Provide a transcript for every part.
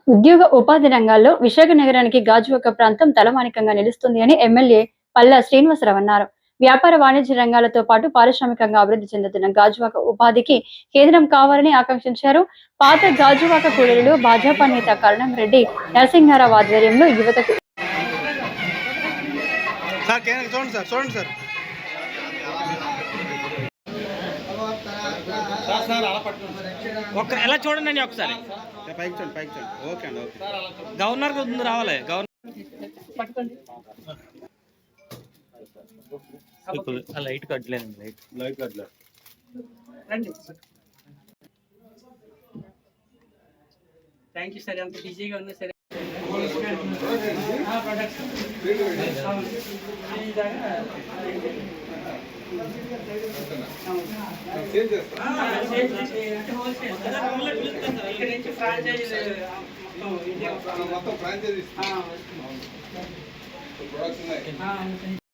ఉద్యోగ ఉపాధి రంగాల్లో విశాఖ నగరానికి గాజువాక ప్రాంతం తలమానికంగా నిలుస్తుంది అని ఎమ్మెల్యే పల్లా శ్రీనివాసరావు అన్నారు. వ్యాపార వాణిజ్య రంగాలతో పాటు పారిశ్రామికంగా అభివృద్ధి చెందుతున్న గాజువాక ఉపాధికి కేంద్రం కావాలని ఆకాంక్షించారు. పాత గాజువాక కూలీలు భాజపా నేత కరణం రెడ్డి నరసింహారావు ఆధ్వర్యంలో యువతకు ఎలా చూడండి ఒకసారి గవర్నర్ ముందు రావాలి. లైట్ కట్టలేదు. లైట్ కట్టలేదు. Thank you sir. ఎంత బిజీగా ఉన్నా సరే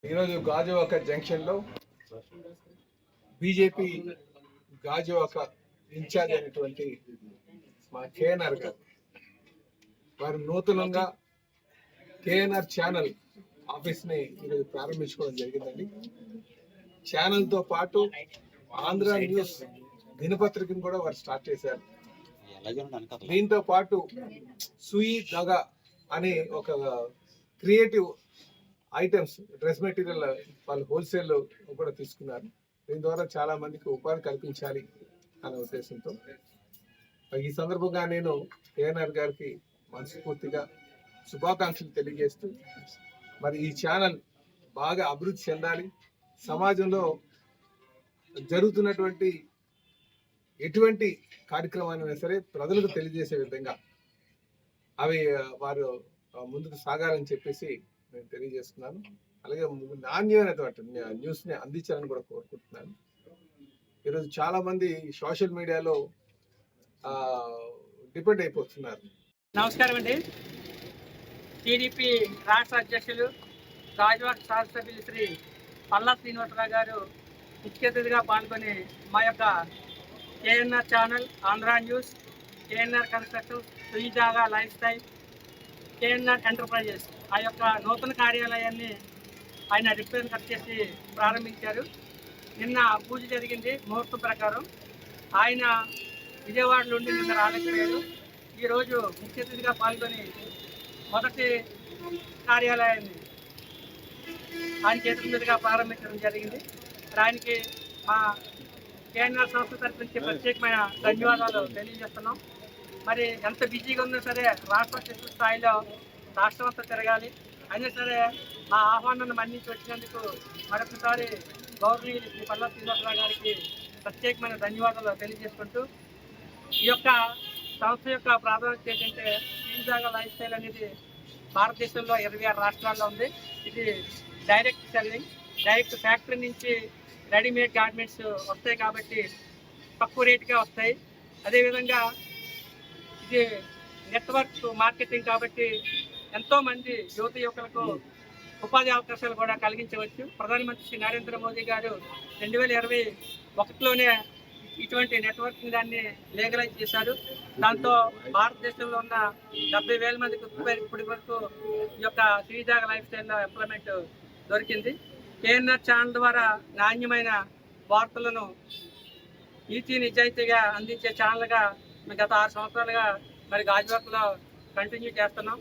ఈరోజు గాజువాక జంక్షన్ లో బీజేపీ గాజువాక ఇన్ఛార్జ్ అయినటువంటి మా కేఎన్ఆర్ గారు వారు నూతనంగా కేఎన్ఆర్ ఛానల్ ఆఫీస్ ని ఈరోజు ప్రారంభించుకోవడం జరిగిందండి. ఛానల్ తో పాటు ఆంధ్ర న్యూస్ దినపత్రికను కూడా వారు స్టార్ట్ చేశారు. దీంతో పాటు సుయి దగా అనే ఒక క్రియేటివ్ ఐటమ్స్ డ్రెస్ మెటీరియల్ వాళ్ళు హోల్సేల్ కూడా తీసుకున్నారు. దీని ద్వారా చాలా మందికి ఉపాధి కల్పించాలి అనే ఉద్దేశంతో ఈ సందర్భంగా నేను కేఎన్ఆర్ గారికి మనస్ఫూర్తిగా శుభాకాంక్షలు తెలియజేస్తూ మరి ఈ ఛానల్ బాగా అభివృద్ధి చెందాలి, సమాజంలో జరుగుతున్నటువంటి ఎటువంటి కార్యక్రమాలైనా సరే ప్రజలకు తెలియజేసే విధంగా అవి వారు ముందుకు సాగాలని చెప్పేసి నేను తెలియజేస్తున్నాను. అలాగే నాణ్యమైనటువంటి న్యూస్ ని అందించాలని కూడా కోరుకుంటున్నాను. ఈరోజు చాలా మంది సోషల్ మీడియాలో డిపెండ్ అయిపోతున్నారు. నమస్కారం అండి. టీడీపీ రాష్ట్ర అధ్యక్షులు గాజువాక శాసనసభ్యులు శ్రీ పల్లా శ్రీనివాసరావు గారు ముఖ్య అతిథిగా పాల్గొని మా యొక్క KNR channel, Andhra news, KNR construction, సుయిజాగా లైఫ్ స్టైల్, కేఎన్ఆర్ ఎంటర్ప్రైజెస్ ఆ యొక్క నూతన కార్యాలయాన్ని ఆయన రిపేర్ కట్ చేసి ప్రారంభించారు. నిన్న పూజ జరిగింది ముహూర్తం ప్రకారం. ఆయన విజయవాడ నుండి నిన్న రాలేకపోయారు. ఈరోజు ముఖ్య అతిథిగా పాల్గొని మొదటి కార్యాలయాన్ని ఆయన చేతుల మీదుగా ప్రారంభించడం జరిగింది. ఆయనకి మా కేఎన్ఆర్ సంస్థ తరఫు నుంచి ప్రత్యేకమైన ధన్యవాదాలు తెలియజేస్తున్నాం. మరి ఎంత బిజీగా ఉన్నా సరే రాష్ట్ర శిక్షణ స్థాయిలో రాష్ట్రం అంతా తిరగాలి. అయినా సరే మా ఆహ్వానాన్ని మన్నించి వచ్చినందుకు మరొకసారి గవర్నర్ శ్రీ పల్లా శ్రీనివాసరావు గారికి ప్రత్యేకమైన ధన్యవాదాలు తెలియజేసుకుంటూ ఈ యొక్క సంస్థ యొక్క ప్రాధాన్యత ఏంటంటే సుయిజాగా లైఫ్ స్టైల్ అనేది భారతదేశంలో 26 రాష్ట్రాల్లో ఉంది. ఇది డైరెక్ట్ సెల్లింగ్, డైరెక్ట్ ఫ్యాక్టరీ నుంచి రెడీమేడ్ గార్మెంట్స్ వస్తాయి కాబట్టి తక్కువ రేటుగా వస్తాయి. అదేవిధంగా ఇది నెట్వర్క్ మార్కెటింగ్ కాబట్టి ఎంతోమంది యువకులకు ఉపాధి అవకాశాలు కూడా కలిగించవచ్చు. ప్రధానమంత్రి శ్రీ నరేంద్ర మోదీ గారు 2021లోనే ఇటువంటి నెట్వర్కింగ్ దాన్ని లీగలైజ్ చేశారు. దాంతో భారతదేశంలో ఉన్న 70,000 మందికి ఇప్పటి వరకు ఈ యొక్క సుయిజాగా లైఫ్ స్టైల్లో ఎంప్లాయ్మెంట్ దొరికింది. కేఎన్ఆర్ ఛానల్ ద్వారా నాణ్యమైన వార్తలను నీతి నిజాయితీగా అందించే ఛానల్గా గత 6 సంవత్సరాలుగా మరి గాజువాకలో కంటిన్యూ చేస్తున్నాం.